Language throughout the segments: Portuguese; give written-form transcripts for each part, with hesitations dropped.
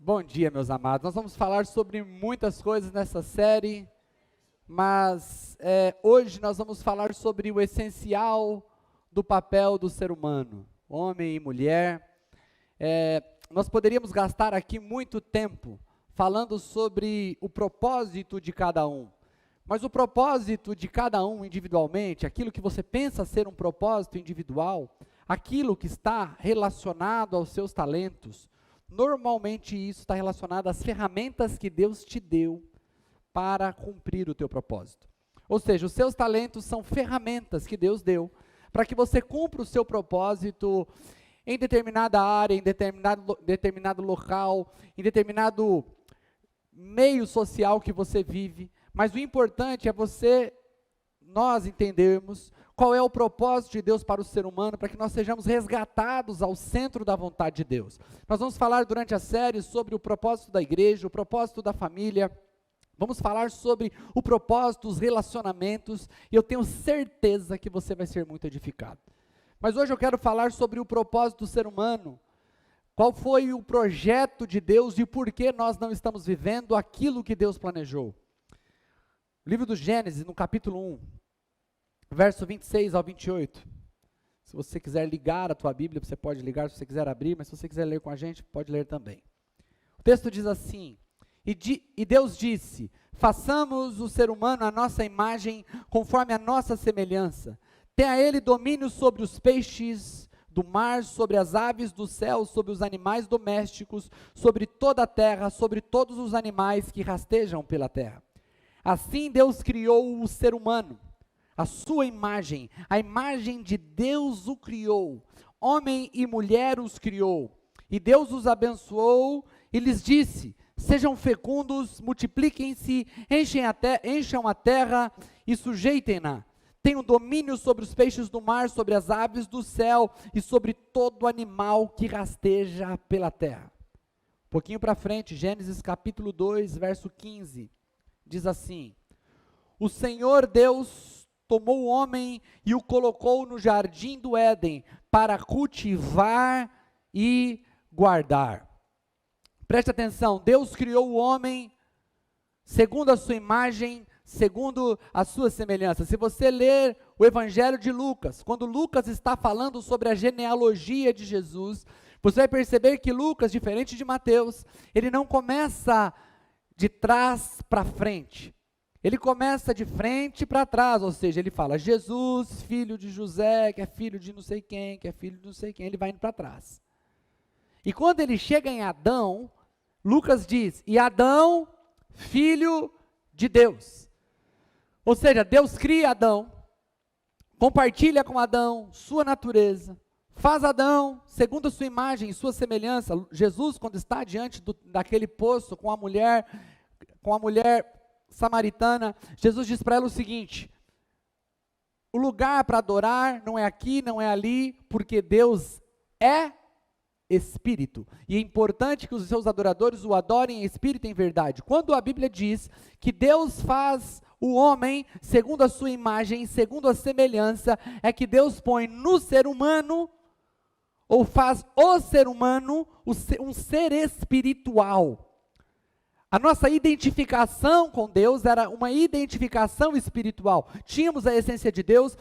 Bom dia, meus amados. Nós vamos falar sobre muitas coisas nessa série, mas hoje nós vamos falar sobre o essencial do papel do ser humano, homem e mulher. Nós poderíamos gastar aqui muito tempo falando sobre o propósito de cada um, mas o propósito de cada um individualmente, aquilo que você pensa ser um propósito individual, aquilo que está relacionado aos seus talentos, normalmente isso está relacionado às ferramentas que Deus te deu para cumprir o teu propósito. Ou seja, os seus talentos são ferramentas que Deus deu para que você cumpra o seu propósito em determinada área, em determinado local, em determinado meio social que você vive. Mas o importante é nós entendermos qual é o propósito de Deus para o ser humano, para que nós sejamos resgatados ao centro da vontade de Deus. Nós vamos falar durante a série sobre o propósito da igreja, o propósito da família, vamos falar sobre o propósito dos relacionamentos, e eu tenho certeza que você vai ser muito edificado. Mas hoje eu quero falar sobre o propósito do ser humano, qual foi o projeto de Deus e por que nós não estamos vivendo aquilo que Deus planejou. O livro do Gênesis, no capítulo 1, verso 26 ao 28, se você quiser ligar a tua Bíblia, você pode ligar, se você quiser abrir, mas se você quiser ler com a gente, pode ler também. O texto diz assim, e Deus disse, façamos o ser humano à nossa imagem, conforme a nossa semelhança, tenha ele domínio sobre os peixes do mar, sobre as aves do céu, sobre os animais domésticos, sobre toda a terra, sobre todos os animais que rastejam pela terra. Assim Deus criou o ser humano, a sua imagem, a imagem de Deus o criou, homem e mulher os criou, e Deus os abençoou e lhes disse, sejam fecundos, multipliquem-se, encham a terra e sujeitem-na, tenham domínio sobre os peixes do mar, sobre as aves do céu e sobre todo animal que rasteja pela terra. Um pouquinho para frente, Gênesis capítulo 2, verso 15, diz assim, o Senhor Deus tomou o homem e o colocou no jardim do Éden para cultivar e guardar. Preste atenção, Deus criou o homem segundo a sua imagem, segundo a sua semelhança. Se você ler o Evangelho de Lucas, quando Lucas está falando sobre a genealogia de Jesus, você vai perceber que Lucas, diferente de Mateus, ele não começa de trás para frente. Ele começa de frente para trás, ou seja, ele fala Jesus, filho de José, que é filho de não sei quem, que é filho de não sei quem, ele vai indo para trás. E quando ele chega em Adão, Lucas diz, e Adão, filho de Deus. Ou seja, Deus cria Adão, compartilha com Adão sua natureza, faz Adão segundo a sua imagem e sua semelhança. Jesus, quando está diante daquele poço com a mulher samaritana, Jesus diz para ela o seguinte, o lugar para adorar não é aqui, não é ali, porque Deus é Espírito, e é importante que os seus adoradores o adorem em Espírito e em verdade. Quando a Bíblia diz que Deus faz o homem segundo a sua imagem, segundo a semelhança, é que Deus põe no ser humano, ou faz o ser humano, um ser espiritual. A nossa identificação com Deus era uma identificação espiritual. Tínhamos a essência de Deus,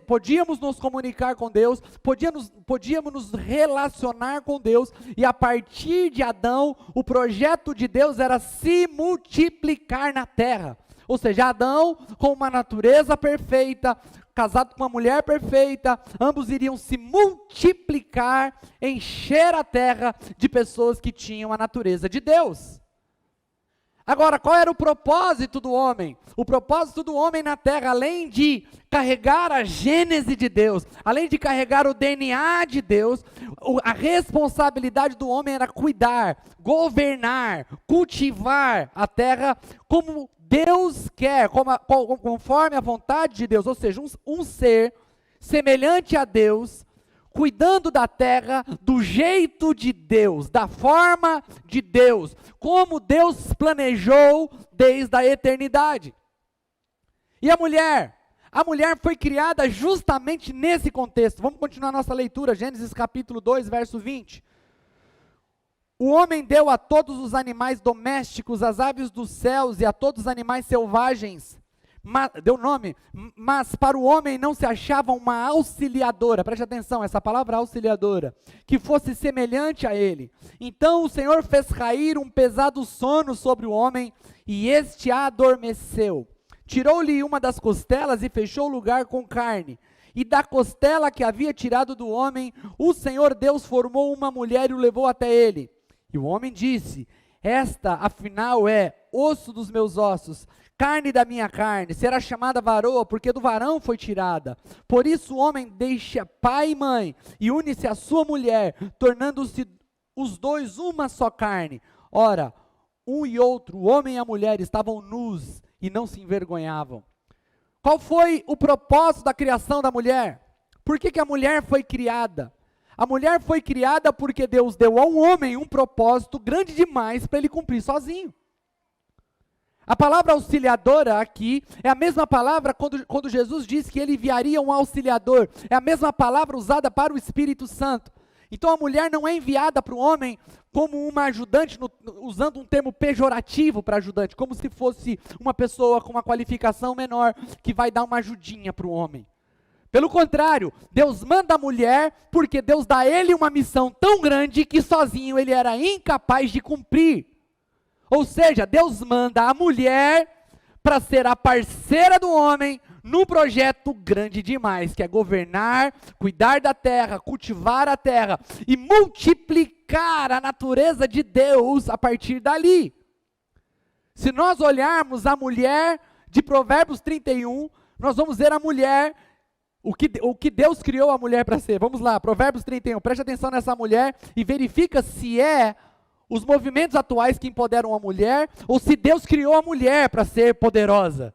podíamos nos comunicar com Deus, podíamos nos relacionar com Deus, e a partir de Adão, o projeto de Deus era se multiplicar na terra. Ou seja, Adão com uma natureza perfeita, casado com uma mulher perfeita, ambos iriam se multiplicar, encher a terra de pessoas que tinham a natureza de Deus. Agora, qual era o propósito do homem? O propósito do homem na terra, além de carregar a gênese de Deus, além de carregar o DNA de Deus, a responsabilidade do homem era cuidar, governar, cultivar a terra como Deus quer, conforme a vontade de Deus, ou seja, um ser semelhante a Deus, cuidando da terra do jeito de Deus, da forma de Deus, como Deus planejou desde a eternidade. E a mulher foi criada justamente nesse contexto. Vamos continuar nossa leitura, Gênesis capítulo 2, verso 20. O homem deu a todos os animais domésticos, às aves dos céus e a todos os animais selvagens, deu nome, mas para o homem não se achava uma auxiliadora, preste atenção, essa palavra auxiliadora, que fosse semelhante a ele. Então o Senhor fez cair um pesado sono sobre o homem, e este adormeceu. Tirou-lhe uma das costelas e fechou o lugar com carne. E da costela que havia tirado do homem, o Senhor Deus formou uma mulher e o levou até ele. E o homem disse: esta, afinal, é osso dos meus ossos, carne da minha carne, será chamada varoa, porque do varão foi tirada. Por isso o homem deixa pai e mãe, e une-se à sua mulher, tornando-se os dois uma só carne. Ora, um e outro, o homem e a mulher, estavam nus e não se envergonhavam. Qual foi o propósito da criação da mulher? Por que a mulher foi criada? A mulher foi criada porque Deus deu ao homem um propósito grande demais para ele cumprir sozinho. A palavra auxiliadora aqui é a mesma palavra quando Jesus disse que ele enviaria um auxiliador. É a mesma palavra usada para o Espírito Santo. Então a mulher não é enviada para o homem como uma ajudante, usando um termo pejorativo para ajudante, como se fosse uma pessoa com uma qualificação menor que vai dar uma ajudinha para o homem. Pelo contrário, Deus manda a mulher porque Deus dá a ele uma missão tão grande que sozinho ele era incapaz de cumprir. Ou seja, Deus manda a mulher para ser a parceira do homem num projeto grande demais, que é governar, cuidar da terra, cultivar a terra e multiplicar a natureza de Deus a partir dali. Se nós olharmos a mulher de Provérbios 31, nós vamos ver a mulher, o que Deus criou a mulher para ser. Vamos lá, Provérbios 31, preste atenção nessa mulher e verifica se é os movimentos atuais que empoderam a mulher, ou se Deus criou a mulher para ser poderosa.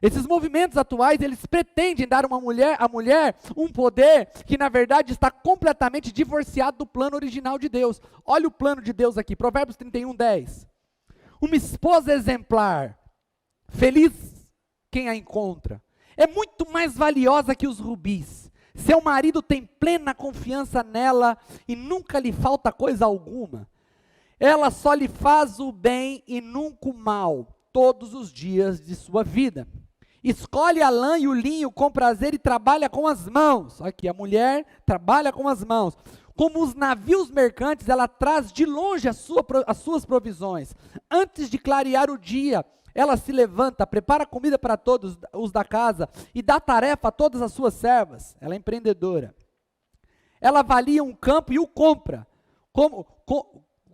Esses movimentos atuais, eles pretendem dar à mulher um poder que na verdade está completamente divorciado do plano original de Deus. Olha o plano de Deus aqui, Provérbios 31, 10. Uma esposa exemplar, feliz quem a encontra, é muito mais valiosa que os rubis. Seu marido tem plena confiança nela e nunca lhe falta coisa alguma. Ela só lhe faz o bem e nunca o mal, todos os dias de sua vida. Escolhe a lã e o linho com prazer e trabalha com as mãos. Aqui, a mulher trabalha com as mãos. Como os navios mercantes, ela traz de longe as suas provisões. Antes de clarear o dia, ela se levanta, prepara comida para todos os da casa e dá tarefa a todas as suas servas. Ela é empreendedora. Ela avalia um campo e o compra.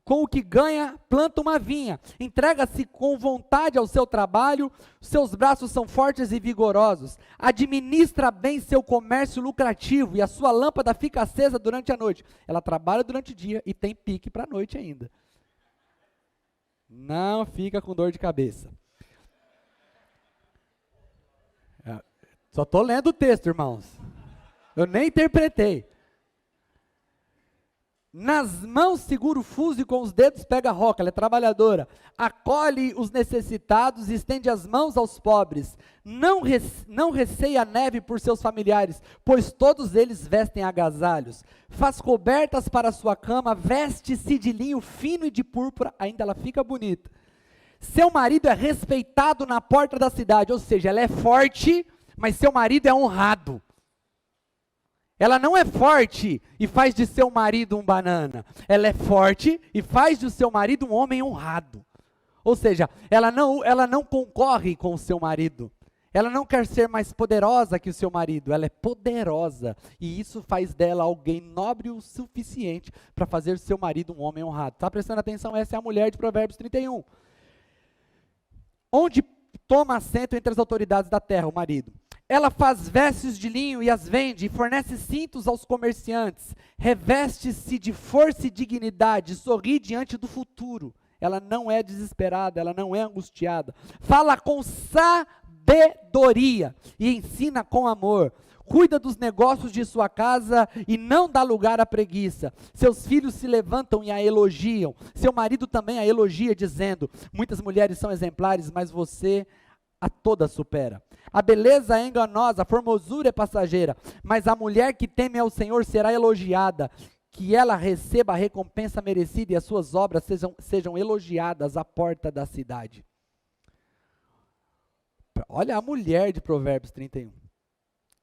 Com o que ganha, planta uma vinha. Entrega-se com vontade ao seu trabalho, seus braços são fortes e vigorosos. Administra bem seu comércio lucrativo e a sua lâmpada fica acesa durante a noite. Ela trabalha durante o dia e tem pique para a noite ainda. Não fica com dor de cabeça. Só estou lendo o texto, irmãos. Eu nem interpretei. Nas mãos segura o fuso e com os dedos pega a roca, ela é trabalhadora. Acolhe os necessitados e estende as mãos aos pobres. Não receia a neve por seus familiares, pois todos eles vestem agasalhos. Faz cobertas para a sua cama, veste-se de linho fino e de púrpura, ainda ela fica bonita. Seu marido é respeitado na porta da cidade, ou seja, ela é forte, mas seu marido é honrado. Ela não é forte e faz de seu marido um banana. Ela é forte e faz de seu marido um homem honrado. Ou seja, ela não concorre com o seu marido. Ela não quer ser mais poderosa que o seu marido. Ela é poderosa. E isso faz dela alguém nobre o suficiente para fazer seu marido um homem honrado. Está prestando atenção? Essa é a mulher de Provérbios 31. Onde toma assento entre as autoridades da terra, o marido. Ela faz vestes de linho e as vende, e fornece cintos aos comerciantes, reveste-se de força e dignidade, sorri diante do futuro. Ela não é desesperada, ela não é angustiada. Fala com sabedoria e ensina com amor. Cuida dos negócios de sua casa e não dá lugar à preguiça. Seus filhos se levantam e a elogiam. Seu marido também a elogia, dizendo: muitas mulheres são exemplares, mas você a todas supera. A beleza é enganosa, a formosura é passageira, mas a mulher que teme ao Senhor será elogiada. que ela receba a recompensa merecida e as suas obras sejam elogiadas à porta da cidade. Olha a mulher de Provérbios 31.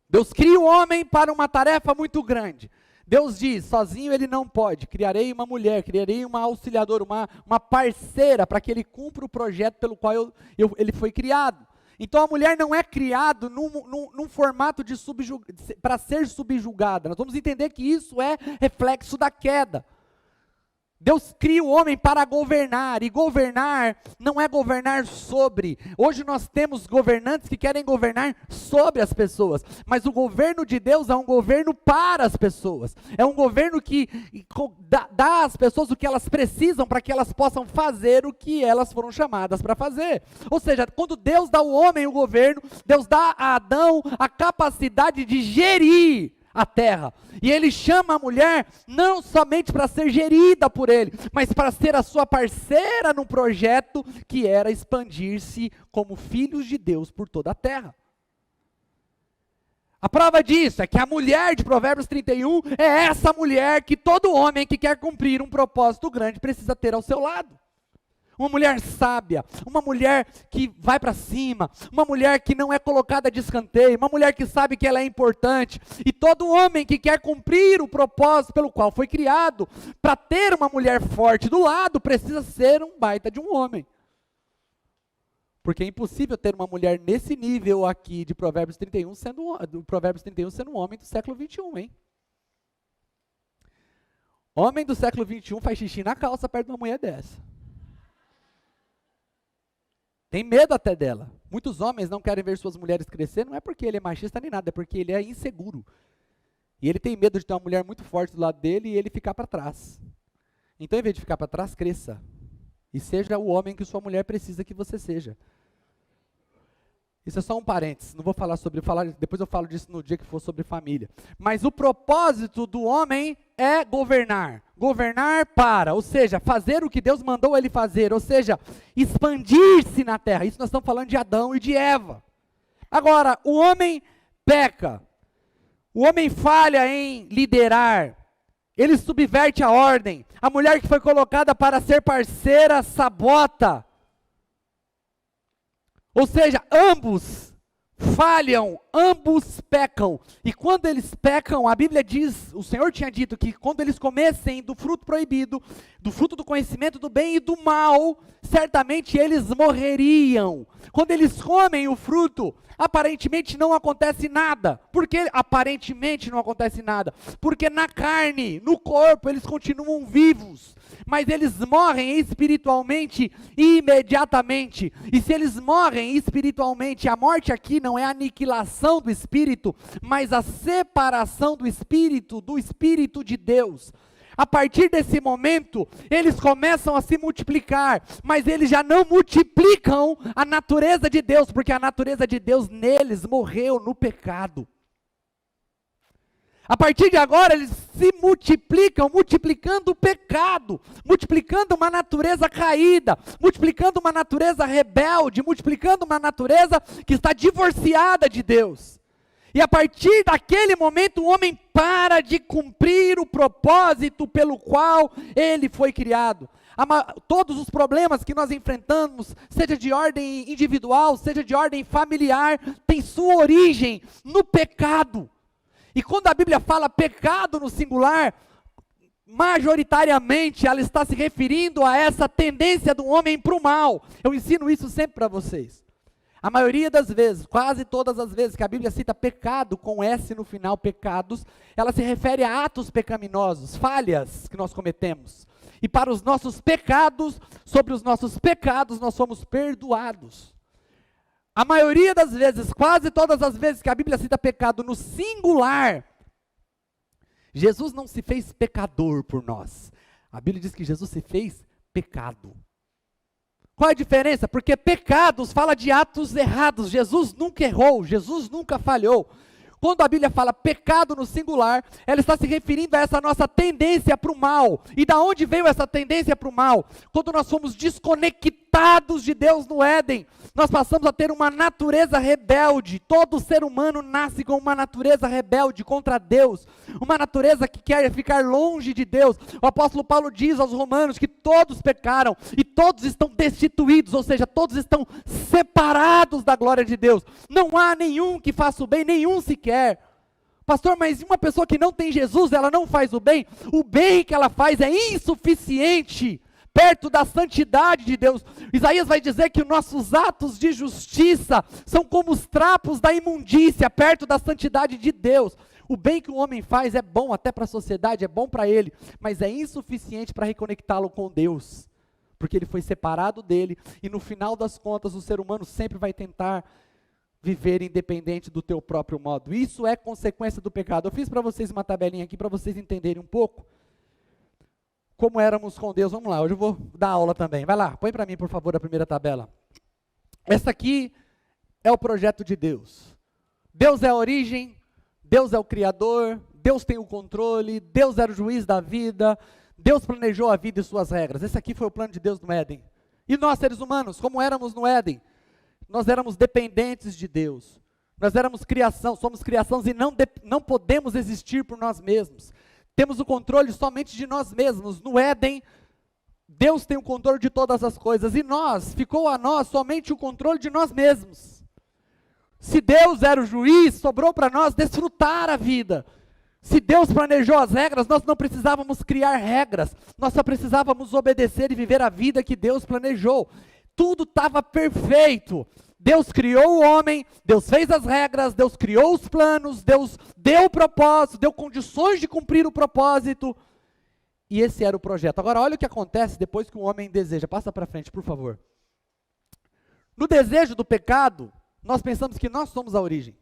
Deus cria o homem para uma tarefa muito grande. Deus diz, sozinho ele não pode, criarei uma mulher, criarei uma auxiliadora, uma parceira para que ele cumpra o projeto pelo qual ele foi criado. Então a mulher não é criada num formato para ser subjugada. Nós vamos entender que isso é reflexo da queda. Deus cria o homem para governar, e governar não é governar sobre. Hoje nós temos governantes que querem governar sobre as pessoas, mas o governo de Deus é um governo para as pessoas. É um governo que dá às pessoas o que elas precisam para que elas possam fazer o que elas foram chamadas para fazer. Ou seja, quando Deus dá ao homem o governo, Deus dá a Adão a capacidade de gerir a terra, e ele chama a mulher não somente para ser gerida por ele, mas para ser a sua parceira num projeto que era expandir-se como filhos de Deus por toda a terra. A prova disso é que a mulher de Provérbios 31 é essa mulher que todo homem que quer cumprir um propósito grande precisa ter ao seu lado. Uma mulher sábia, uma mulher que vai para cima, uma mulher que não é colocada de escanteio, uma mulher que sabe que ela é importante. E todo homem que quer cumprir o propósito pelo qual foi criado, para ter uma mulher forte do lado, precisa ser um baita de um homem. Porque é impossível ter uma mulher nesse nível aqui de Provérbios 31 sendo um homem do século 21, hein? Homem do século 21 faz xixi na calça perto de uma mulher dessa. Tem medo até dela. Muitos homens não querem ver suas mulheres crescer, não é porque ele é machista nem nada, é porque ele é inseguro. E ele tem medo de ter uma mulher muito forte do lado dele e ele ficar para trás. Então, em vez de ficar para trás, cresça. E seja o homem que sua mulher precisa que você seja. Isso é só um parênteses, não vou falar depois eu falo disso no dia que for sobre família. Mas o propósito do homem é governar. Governar para, ou seja, fazer o que Deus mandou ele fazer, ou seja, expandir-se na terra. Isso nós estamos falando de Adão e de Eva. Agora, o homem peca. O homem falha em liderar. Ele subverte a ordem. A mulher que foi colocada para ser parceira sabota. Ou seja, ambos falham, ambos pecam. E quando eles pecam, a Bíblia diz, o Senhor tinha dito que quando eles comessem do fruto proibido, do fruto do conhecimento do bem e do mal, certamente eles morreriam. Quando eles comem o fruto, aparentemente não acontece nada. Por que aparentemente não acontece nada? Porque na carne, no corpo, eles continuam vivos. Mas eles morrem espiritualmente imediatamente. E se eles morrem espiritualmente, a morte aqui não é a aniquilação do espírito, mas a separação do espírito de Deus. A partir desse momento, eles começam a se multiplicar, mas eles já não multiplicam a natureza de Deus, porque a natureza de Deus neles morreu no pecado. A partir de agora, eles se multiplicam, multiplicando o pecado, multiplicando uma natureza caída, multiplicando uma natureza rebelde, multiplicando uma natureza que está divorciada de Deus. E a partir daquele momento, o homem para de cumprir o propósito pelo qual ele foi criado. Todos os problemas que nós enfrentamos, seja de ordem individual, seja de ordem familiar, tem sua origem no pecado. E quando a Bíblia fala pecado no singular, majoritariamente ela está se referindo a essa tendência do homem para o mal. Eu ensino isso sempre para vocês. A maioria das vezes, quase todas as vezes que a Bíblia cita pecado, com S no final, pecados, ela se refere a atos pecaminosos, falhas que nós cometemos. E para os nossos pecados, sobre os nossos pecados, nós somos perdoados. A maioria das vezes, quase todas as vezes que a Bíblia cita pecado no singular, Jesus não se fez pecador por nós. A Bíblia diz que Jesus se fez pecado. Qual é a diferença? Porque pecados fala de atos errados. Jesus nunca errou, Jesus nunca falhou. Quando a Bíblia fala pecado no singular, ela está se referindo a essa nossa tendência para o mal. E da onde veio essa tendência para o mal? Quando nós fomos desconectados desconectados de Deus no Éden. Nós passamos a ter uma natureza rebelde. Todo ser humano nasce com uma natureza rebelde contra Deus, uma natureza que quer ficar longe de Deus. O apóstolo Paulo diz aos romanos que todos pecaram e todos estão destituídos, ou seja, todos estão separados da glória de Deus. Não há nenhum que faça o bem, nenhum sequer. Pastor, mas uma pessoa que não tem Jesus, ela não faz o bem? O bem que ela faz é insuficiente perto da santidade de Deus. Isaías vai dizer que os nossos atos de justiça são como os trapos da imundícia perto da santidade de Deus. O bem que o homem faz é bom até para a sociedade, é bom para ele, mas é insuficiente para reconectá-lo com Deus, porque ele foi separado dele, e no final das contas o ser humano sempre vai tentar viver independente do teu próprio modo. Isso é consequência do pecado. Eu fiz para vocês uma tabelinha aqui para vocês entenderem um pouco como éramos com Deus. Vamos lá, hoje eu vou dar aula também. Vai lá, põe para mim, por favor, a primeira tabela. Essa aqui é o projeto de Deus. Deus é a origem, Deus é o Criador, Deus tem o controle, Deus era o juiz da vida, Deus planejou a vida e suas regras. Esse aqui foi o plano de Deus no Éden. E nós, seres humanos, como éramos no Éden? Nós éramos dependentes de Deus. Nós éramos criação, somos criações e não podemos existir por nós mesmos. Temos o controle somente de nós mesmos. No Éden, Deus tem o controle de todas as coisas e ficou a nós somente o controle de nós mesmos. Se Deus era o juiz, sobrou para nós desfrutar a vida. Se Deus planejou as regras, nós não precisávamos criar regras, nós só precisávamos obedecer e viver a vida que Deus planejou. Tudo estava perfeito. Deus criou o homem, Deus fez as regras, Deus criou os planos, Deus deu o propósito, deu condições de cumprir o propósito. E esse era o projeto. Agora olha o que acontece depois que o homem deseja. Passa para frente, por favor. No desejo do pecado, nós pensamos que nós somos a origem.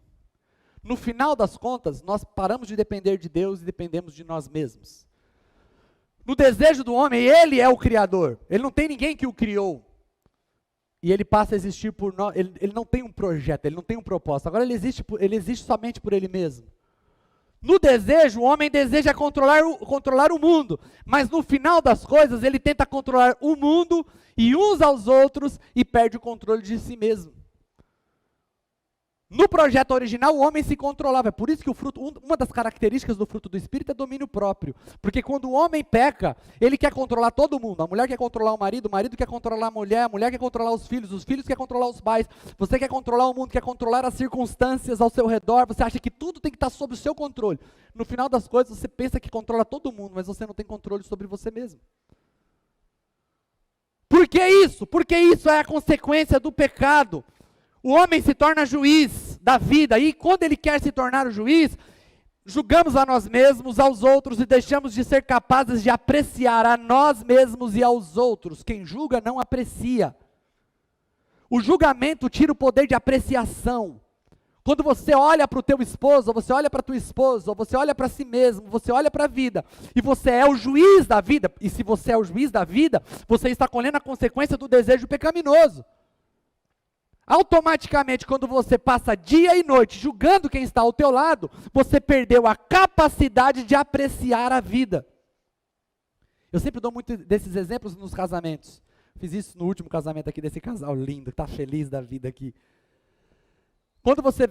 No final das contas, nós paramos de depender de Deus e dependemos de nós mesmos. No desejo do homem, ele é o Criador. Ele não tem ninguém que o criou. E ele passa a existir por nós, ele não tem um projeto, ele não tem um propósito. Agora ele existe somente por ele mesmo. No desejo, o homem deseja controlar o mundo, mas no final das coisas, ele tenta controlar o mundo e uns aos outros e perde o controle de si mesmo. No projeto original, o homem se controlava. É por isso que uma das características do fruto do Espírito é domínio próprio. Porque quando o homem peca, ele quer controlar todo mundo. A mulher quer controlar o marido quer controlar a mulher quer controlar os filhos quer controlar os pais. Você quer controlar o mundo, quer controlar as circunstâncias ao seu redor. Você acha que tudo tem que estar sob o seu controle. No final das coisas, você pensa que controla todo mundo, mas você não tem controle sobre você mesmo. Por que isso? Porque isso é a consequência do pecado. O homem se torna juiz da vida, e quando ele quer se tornar o juiz, julgamos a nós mesmos, aos outros, e deixamos de ser capazes de apreciar a nós mesmos e aos outros. Quem julga não aprecia. O julgamento tira o poder de apreciação. Quando você olha para o teu esposo, ou você olha para a tua esposa, ou você olha para si mesmo, você olha para a vida, e você é o juiz da vida, e se você é o juiz da vida, você está colhendo a consequência do desejo pecaminoso. Automaticamente, quando você passa dia e noite julgando quem está ao teu lado, você perdeu a capacidade de apreciar a vida. Eu sempre dou muito desses exemplos nos casamentos. Fiz isso no último casamento aqui desse casal lindo, que está feliz da vida aqui. Quando você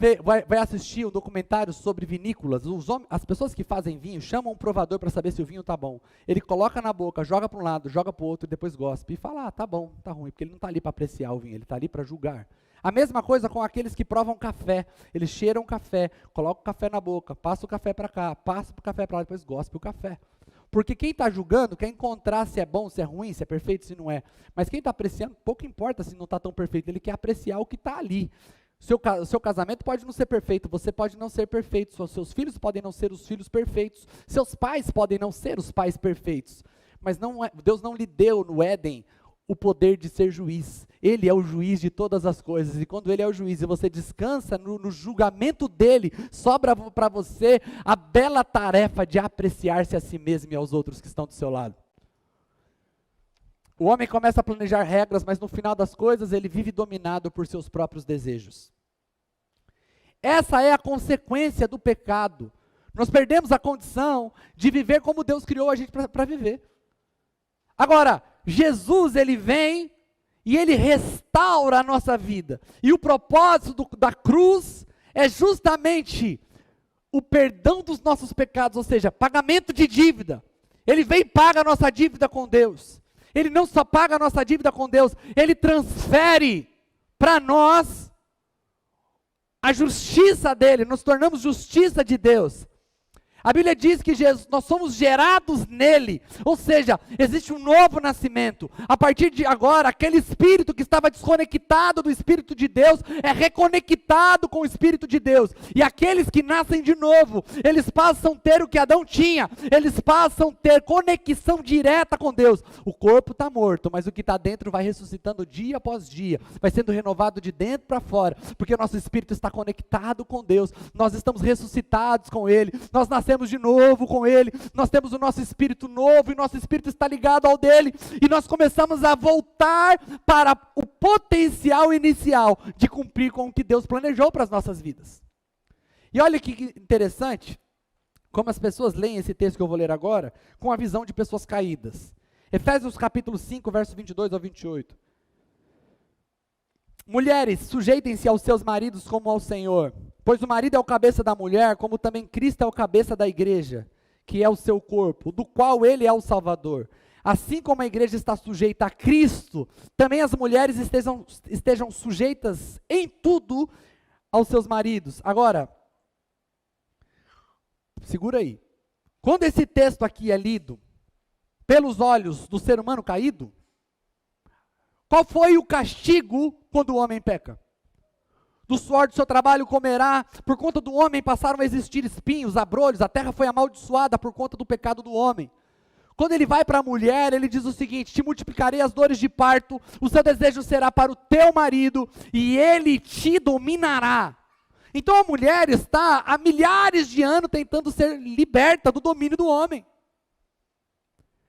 vai assistir um documentário sobre vinícolas, as pessoas que fazem vinho chamam um provador para saber se o vinho está bom. Ele coloca na boca, joga para um lado, joga para o outro e depois gospe. E fala, tá bom, tá ruim, porque ele não está ali para apreciar o vinho, ele está ali para julgar. A mesma coisa com aqueles que provam café. Eles cheiram o café, colocam o café na boca, passam o café para cá, passam o café para lá, depois gospe o café. Porque quem está julgando quer encontrar se é bom, se é ruim, se é perfeito, se não é. Mas quem está apreciando, pouco importa se não está tão perfeito, ele quer apreciar o que está ali. O seu casamento pode não ser perfeito, você pode não ser perfeito, seus filhos podem não ser os filhos perfeitos, seus pais podem não ser os pais perfeitos. Mas Deus não lhe deu no Éden o poder de ser juiz. Ele é o juiz de todas as coisas, e quando ele é o juiz e você descansa no julgamento dele, sobra para você a bela tarefa de apreciar-se a si mesmo e aos outros que estão do seu lado. O homem começa a planejar regras, mas no final das coisas ele vive dominado por seus próprios desejos. Essa é a consequência do pecado. Nós perdemos a condição de viver como Deus criou a gente para viver. Agora, Jesus, ele vem e Ele restaura a nossa vida. E o propósito da cruz é justamente o perdão dos nossos pecados, ou seja, pagamento de dívida. Ele vem e paga a nossa dívida com Deus. Ele não só paga a nossa dívida com Deus, Ele transfere para nós a justiça dEle, nos tornamos justiça de Deus. A Bíblia diz que nós somos gerados nele, ou seja, existe um novo nascimento. A partir de agora, aquele espírito que estava desconectado do Espírito de Deus, é reconectado com o Espírito de Deus. E aqueles que nascem de novo, eles passam a ter o que Adão tinha, eles passam a ter conexão direta com Deus. O corpo está morto, mas o que está dentro vai ressuscitando dia após dia, vai sendo renovado de dentro para fora, porque o nosso espírito está conectado com Deus, nós estamos ressuscitados com Ele, nós nascemos de novo com Ele, nós temos o nosso espírito novo, e nosso espírito está ligado ao dele, e nós começamos a voltar para o potencial inicial, de cumprir com o que Deus planejou para as nossas vidas. E olha que interessante, como as pessoas leem esse texto que eu vou ler agora, com a visão de pessoas caídas. Efésios capítulo 5, verso 22 ao 28. Mulheres, sujeitem-se aos seus maridos como ao Senhor, pois o marido é o cabeça da mulher, como também Cristo é o cabeça da igreja, que é o seu corpo, do qual ele é o Salvador. Assim como a igreja está sujeita a Cristo, também as mulheres estejam sujeitas em tudo aos seus maridos. Agora, segura aí. Quando esse texto aqui é lido pelos olhos do ser humano caído, qual foi o castigo quando o homem peca? Do suor do seu trabalho comerá, por conta do homem passaram a existir espinhos, abrolhos, a terra foi amaldiçoada por conta do pecado do homem. Quando ele vai para a mulher, ele diz o seguinte: te multiplicarei as dores de parto, o seu desejo será para o teu marido, e ele te dominará. Então a mulher está há milhares de anos tentando ser liberta do domínio do homem.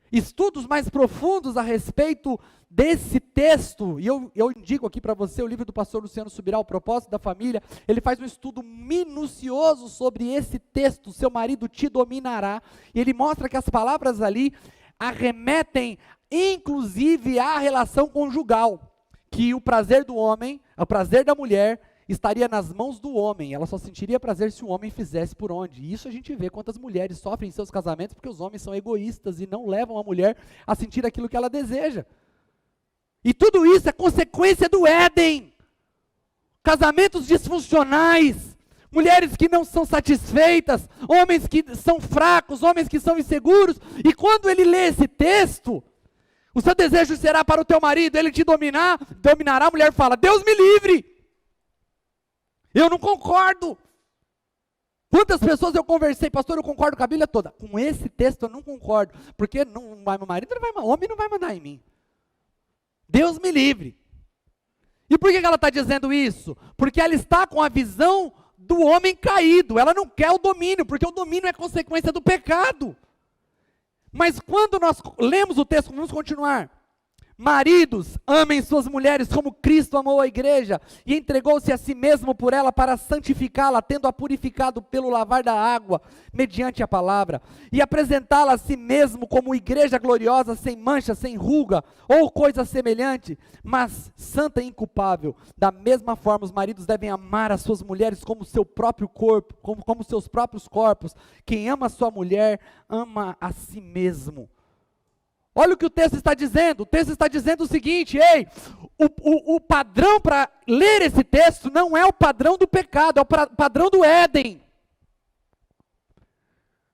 Estudos mais profundos a respeito desse texto, e eu indico aqui para você o livro do pastor Luciano Subirá, O Propósito da Família. Ele faz um estudo minucioso sobre esse texto, seu marido te dominará, e ele mostra que as palavras ali arremetem inclusive à relação conjugal, que o prazer do homem, o prazer da mulher estaria nas mãos do homem, ela só sentiria prazer se o homem fizesse por onde. E isso a gente vê quantas mulheres sofrem em seus casamentos porque os homens são egoístas e não levam a mulher a sentir aquilo que ela deseja. E tudo isso é consequência do Éden. Casamentos disfuncionais, mulheres que não são satisfeitas, homens que são fracos, homens que são inseguros. E quando ele lê esse texto, o seu desejo será para o teu marido, ele te dominará, a mulher fala: Deus me livre. Eu não concordo. Quantas pessoas eu conversei, pastor, eu concordo com a Bíblia toda. Com esse texto eu não concordo, porque meu marido não vai, homem não vai mandar em mim. Deus me livre. E por que ela está dizendo isso? Porque ela está com a visão do homem caído, ela não quer o domínio, porque o domínio é consequência do pecado. Mas quando nós lemos o texto, vamos continuar. Maridos, amem suas mulheres como Cristo amou a igreja e entregou-se a si mesmo por ela para santificá-la, tendo-a purificado pelo lavar da água, mediante a palavra, e apresentá-la a si mesmo como igreja gloriosa, sem mancha, sem ruga, ou coisa semelhante, mas santa e inculpável. Da mesma forma, os maridos devem amar as suas mulheres como seu próprio corpo, como seus próprios corpos. Quem ama a sua mulher, ama a si mesmo. Olha o que o texto está dizendo. O texto está dizendo o seguinte: ei, o padrão para ler esse texto não é o padrão do pecado, é o padrão do Éden.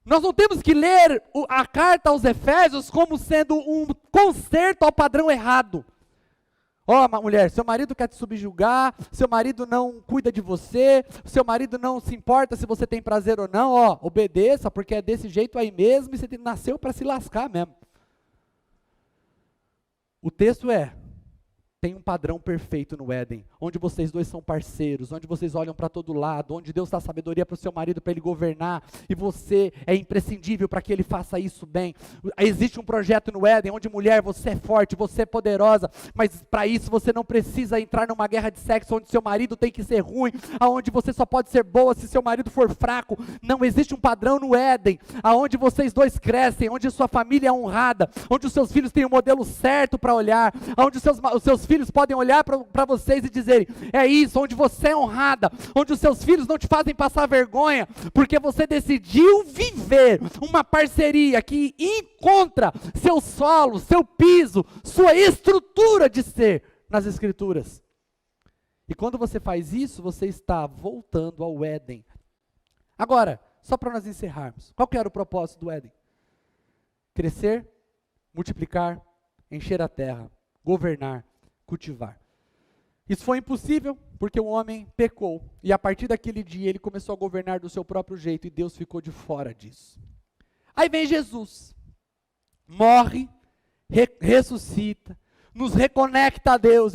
Nós não temos que ler a carta aos Efésios como sendo um conserto ao padrão errado. Ó, mulher, seu marido quer te subjugar, seu marido não cuida de você, seu marido não se importa se você tem prazer ou não, ó, obedeça, porque é desse jeito aí mesmo, e você nasceu para se lascar mesmo. O texto tem um padrão perfeito no Éden, onde vocês dois são parceiros, onde vocês olham para todo lado, onde Deus dá sabedoria para o seu marido para ele governar, e você é imprescindível para que ele faça isso bem. Existe um projeto no Éden, onde mulher, você é forte, você é poderosa, mas para isso você não precisa entrar numa guerra de sexo, onde seu marido tem que ser ruim, aonde você só pode ser boa se seu marido for fraco. Não, existe um padrão no Éden, aonde vocês dois crescem, onde sua família é honrada, onde os seus filhos têm o modelo certo para olhar, onde os seus filhos filhos podem olhar para vocês e dizerem, é isso, onde você é honrada, onde os seus filhos não te fazem passar vergonha, porque você decidiu viver uma parceria que encontra seu solo, seu piso, sua estrutura de ser nas Escrituras. E quando você faz isso, você está voltando ao Éden. Agora, só para nós encerrarmos, qual que era o propósito do Éden? Crescer, multiplicar, encher a terra, governar, cultivar. Isso foi impossível porque o homem pecou. E a partir daquele dia ele começou a governar do seu próprio jeito e Deus ficou de fora disso. Aí vem Jesus, morre, ressuscita, nos reconecta a Deus.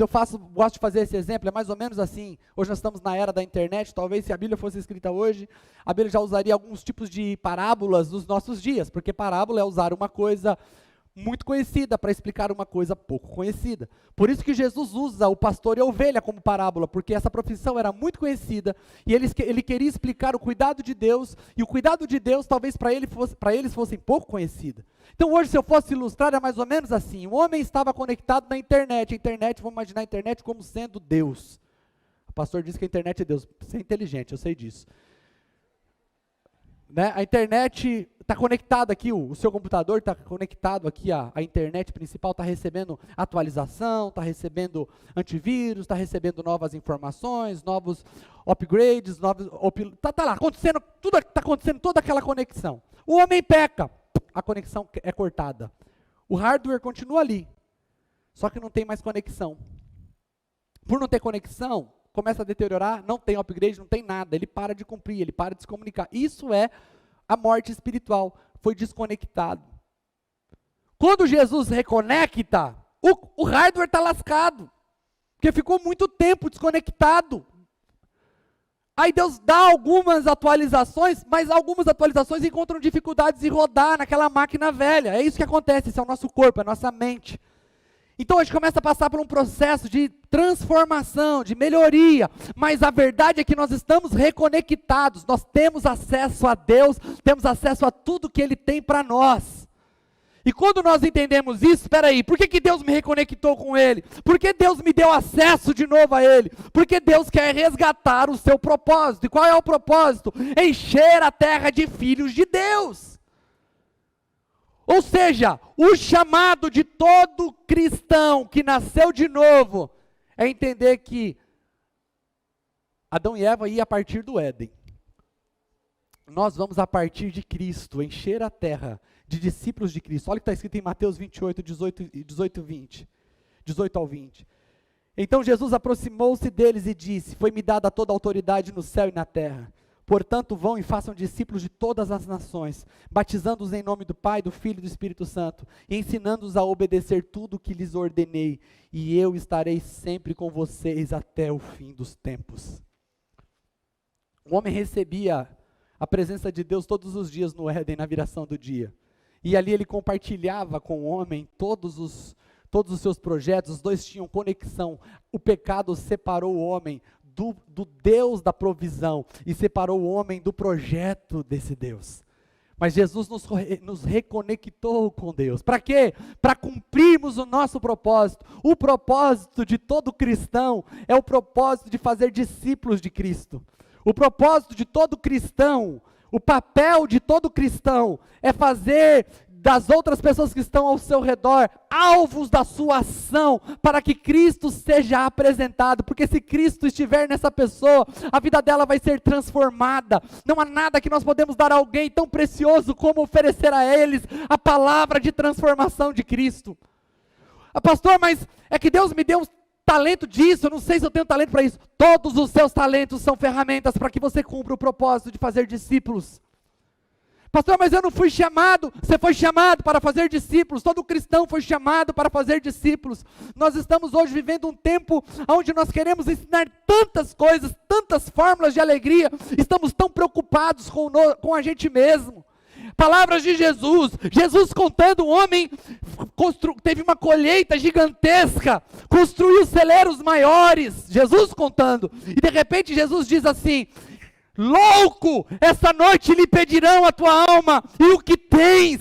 Gosto de fazer esse exemplo, é mais ou menos assim. Hoje nós estamos na era da internet, talvez se a Bíblia fosse escrita hoje, a Bíblia já usaria alguns tipos de parábolas nos nossos dias, porque parábola é usar uma coisa muito conhecida para explicar uma coisa pouco conhecida. Por isso que Jesus usa o pastor e a ovelha como parábola, porque essa profissão era muito conhecida e ele queria explicar o cuidado de Deus, e o cuidado de Deus talvez para eles fossem pouco conhecida. Então hoje, se eu fosse ilustrar, é mais ou menos assim: o homem estava conectado na internet. A internet, vamos imaginar a internet como sendo Deus. O pastor diz que a internet é Deus. Você é inteligente, eu sei disso. Né? A internet está conectada aqui, o seu computador está conectado aqui, a internet principal está recebendo atualização, está recebendo antivírus, está recebendo novas informações, novos upgrades, está lá, acontecendo, tudo está acontecendo, toda aquela conexão. O homem peca, a conexão é cortada. O hardware continua ali, só que não tem mais conexão. Por não ter conexão, começa a deteriorar, não tem upgrade, não tem nada, ele para de cumprir, ele para de se comunicar. Isso é a morte espiritual, foi desconectado. Quando Jesus reconecta, o hardware está lascado, porque ficou muito tempo desconectado. Aí Deus dá algumas atualizações, mas algumas atualizações encontram dificuldades em rodar naquela máquina velha. É isso que acontece, esse é o nosso corpo, é a nossa mente. Então a gente começa a passar por um processo de transformação, de melhoria, mas a verdade é que nós estamos reconectados, nós temos acesso a Deus, temos acesso a tudo que Ele tem para nós. E quando nós entendemos isso, espera aí, por que Deus me reconectou com Ele? Por que Deus me deu acesso de novo a Ele? Porque Deus quer resgatar o seu propósito. E qual é o propósito? Encher a terra de filhos de Deus. Ou seja, o chamado de todo cristão que nasceu de novo é entender que Adão e Eva iam a partir do Éden. Nós vamos a partir de Cristo, encher a terra de discípulos de Cristo. Olha o que está escrito em Mateus 28, 18 ao 20. Então Jesus aproximou-se deles e disse: foi-me dada toda a autoridade no céu e na terra. Portanto, vão e façam discípulos de todas as nações, batizando-os em nome do Pai, do Filho e do Espírito Santo, e ensinando-os a obedecer tudo o que lhes ordenei, e eu estarei sempre com vocês até o fim dos tempos. O homem recebia a presença de Deus todos os dias no Éden, na viração do dia, e ali ele compartilhava com o homem todos os seus projetos. Os dois tinham conexão. O pecado separou o homem do Deus da provisão e separou o homem do projeto desse Deus. Mas Jesus nos reconectou com Deus. Para quê? Para cumprirmos o nosso propósito. O propósito de todo cristão é o propósito de fazer discípulos de Cristo. O propósito de todo cristão, o papel de todo cristão é fazer das outras pessoas que estão ao seu redor alvos da sua ação, para que Cristo seja apresentado, porque se Cristo estiver nessa pessoa, a vida dela vai ser transformada. Não há nada que nós podemos dar a alguém tão precioso como oferecer a eles a palavra de transformação de Cristo. Pastor, mas é que Deus me deu um talento disso, eu não sei se eu tenho talento para isso. Todos os seus talentos são ferramentas para que você cumpra o propósito de fazer discípulos. Pastor, mas eu não fui chamado. Você foi chamado para fazer discípulos. Todo cristão foi chamado para fazer discípulos. Nós estamos hoje vivendo um tempo onde nós queremos ensinar tantas coisas, tantas fórmulas de alegria. Estamos tão preocupados com a gente mesmo. Palavras de Jesus. Jesus contando, um homem teve uma colheita gigantesca, construiu celeiros maiores. Jesus contando. E de repente Jesus diz assim: louco, essa noite lhe pedirão a tua alma e o que tens.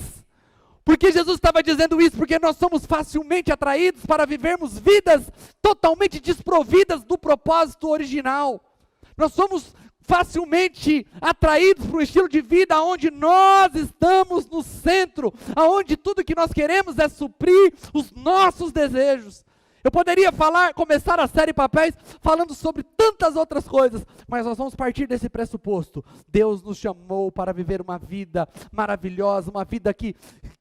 Por que Jesus estava dizendo isso? Porque nós somos facilmente atraídos para vivermos vidas totalmente desprovidas do propósito original. Nós somos facilmente atraídos para um estilo de vida onde nós estamos no centro, onde tudo que nós queremos é suprir os nossos desejos. Eu poderia começar a série Papéis falando sobre tantas outras coisas, mas nós vamos partir desse pressuposto. Deus nos chamou para viver uma vida maravilhosa, uma vida que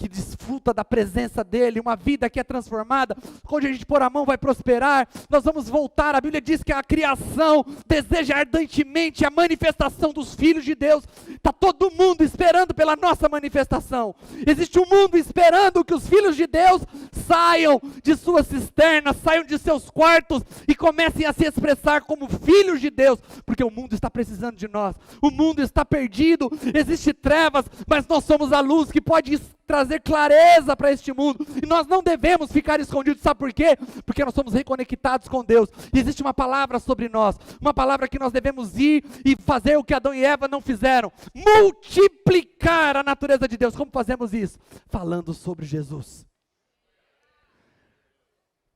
desfruta da presença dEle, uma vida que é transformada, onde a gente pôr a mão vai prosperar, nós vamos voltar. A Bíblia diz que a criação deseja ardentemente a manifestação dos filhos de Deus. Está todo mundo esperando pela nossa manifestação. Existe um mundo esperando que os filhos de Deus saiam de suas cisternas, saiam de seus quartos e comecem a se expressar como filhos de Deus, porque o mundo está precisando de nós, o mundo está perdido, existe trevas, mas nós somos a luz que pode trazer clareza para este mundo, e nós não devemos ficar escondidos. Sabe por quê? Porque nós somos reconectados com Deus, e existe uma palavra sobre nós, uma palavra que nós devemos ir e fazer o que Adão e Eva não fizeram, multiplicar a natureza de Deus. Como fazemos isso? Falando sobre Jesus.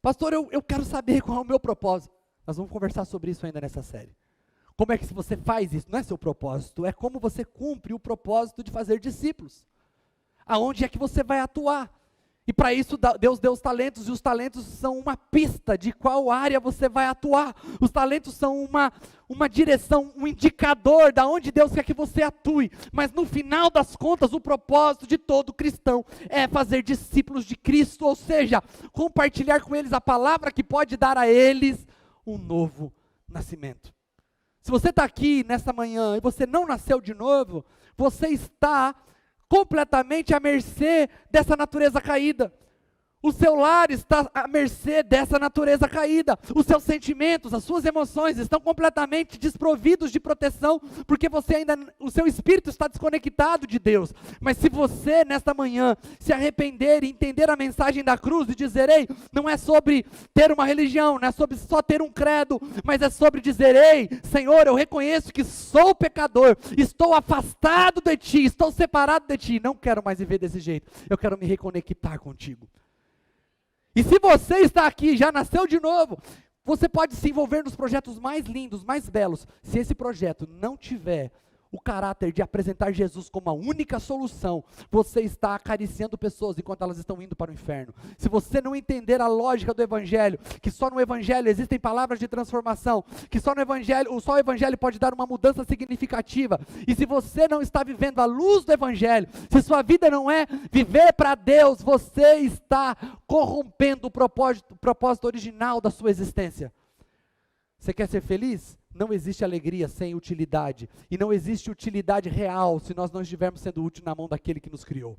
Pastor, eu quero saber qual é o meu propósito. Nós vamos conversar sobre isso ainda nessa série. Como é que você faz isso? Não é seu propósito, é como você cumpre o propósito de fazer discípulos. Aonde é que você vai atuar? E para isso Deus deu os talentos, e os talentos são uma pista de qual área você vai atuar. Os talentos são uma direção, um indicador de onde Deus quer que você atue. Mas no final das contas, o propósito de todo cristão é fazer discípulos de Cristo, ou seja, compartilhar com eles a palavra que pode dar a eles um novo nascimento. Se você está aqui nessa manhã e você não nasceu de novo, você está completamente à mercê dessa natureza caída. O seu lar está à mercê dessa natureza caída. Os seus sentimentos, as suas emoções estão completamente desprovidos de proteção, porque o seu espírito está desconectado de Deus. Mas se você, nesta manhã, se arrepender e entender a mensagem da cruz e dizer: ei, não é sobre ter uma religião, não é sobre só ter um credo, mas é sobre dizer: ei, Senhor, eu reconheço que sou pecador, estou afastado de Ti, estou separado de Ti, não quero mais viver desse jeito, eu quero me reconectar contigo. E se você está aqui, já nasceu de novo, você pode se envolver nos projetos mais lindos, mais belos. Se esse projeto não tiver o caráter de apresentar Jesus como a única solução, você está acariciando pessoas enquanto elas estão indo para o inferno. Se você não entender a lógica do Evangelho, que só no Evangelho existem palavras de transformação, que só o Evangelho pode dar uma mudança significativa, e se você não está vivendo a luz do Evangelho, se sua vida não é viver para Deus, você está corrompendo o propósito original da sua existência. Você quer ser feliz? Não existe alegria sem utilidade, e não existe utilidade real se nós não estivermos sendo úteis na mão daquele que nos criou.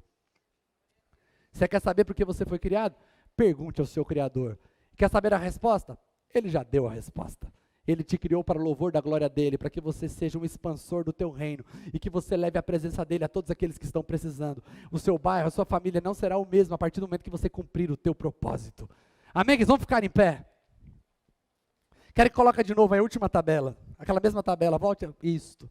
Você quer saber por que você foi criado? Pergunte ao seu Criador. Quer saber a resposta? Ele já deu a resposta. Ele te criou para o louvor da glória dele, para que você seja um expansor do teu reino, e que você leve a presença dele a todos aqueles que estão precisando. O seu bairro, a sua família não será o mesmo a partir do momento que você cumprir o teu propósito. Amém? Vamos ficar em pé. Quero que coloque de novo a última tabela, aquela mesma tabela, volte isto.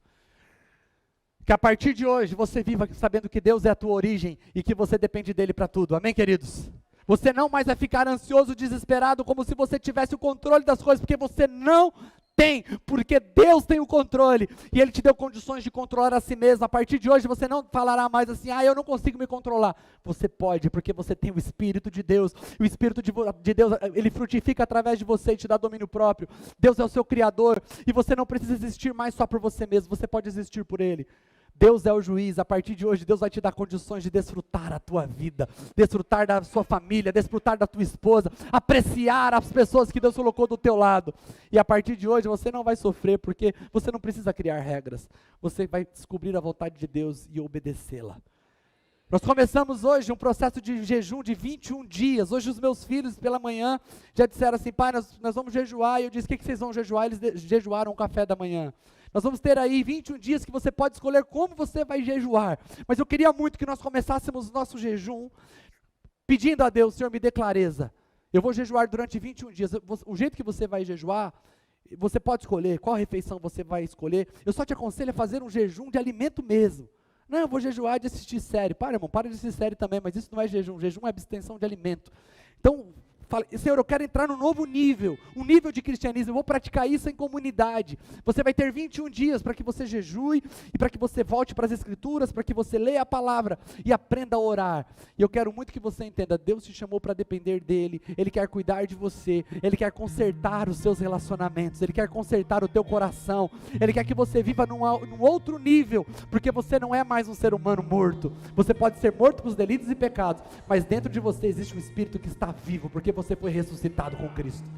Que a partir de hoje você viva sabendo que Deus é a tua origem e que você depende dele para tudo. Amém, queridos? Você não mais vai ficar ansioso, desesperado, como se você tivesse o controle das coisas, porque você não tem, porque Deus tem o controle, e Ele te deu condições de controlar a si mesmo. A partir de hoje você não falará mais assim: eu não consigo me controlar. Você pode, porque você tem o Espírito de Deus, o Espírito de Deus, Ele frutifica através de você e te dá domínio próprio. Deus é o seu Criador, e você não precisa existir mais só por você mesmo, você pode existir por Ele. Deus é o juiz. A partir de hoje Deus vai te dar condições de desfrutar a tua vida, desfrutar da sua família, desfrutar da tua esposa, apreciar as pessoas que Deus colocou do teu lado, e a partir de hoje você não vai sofrer, porque você não precisa criar regras, você vai descobrir a vontade de Deus e obedecê-la. Nós começamos hoje um processo de jejum de 21 dias, hoje os meus filhos pela manhã já disseram assim: pai, nós vamos jejuar, e eu disse: o que vocês vão jejuar? Eles jejuaram o café da manhã. Nós vamos ter aí 21 dias que você pode escolher como você vai jejuar, mas eu queria muito que nós começássemos o nosso jejum pedindo a Deus: Senhor, me dê clareza, eu vou jejuar durante 21 dias, o jeito que você vai jejuar, você pode escolher qual refeição você vai escolher. Eu só te aconselho a fazer um jejum de alimento mesmo, Não, eu vou jejuar de assistir série. Para, irmão, para de assistir série também, mas isso não é jejum. Jejum é abstenção de alimento. Então, fala, Senhor, eu quero entrar num novo nível, um nível de cristianismo, eu vou praticar isso em comunidade. Você vai ter 21 dias para que você jejue, e para que você volte para as Escrituras, para que você leia a palavra e aprenda a orar. E eu quero muito que você entenda, Deus te chamou para depender dEle, Ele quer cuidar de você, Ele quer consertar os seus relacionamentos, Ele quer consertar o teu coração, Ele quer que você viva num outro nível, porque você não é mais um ser humano morto. Você pode ser morto com os delitos e pecados, mas dentro de você existe um Espírito que está vivo, porque você foi ressuscitado com Cristo.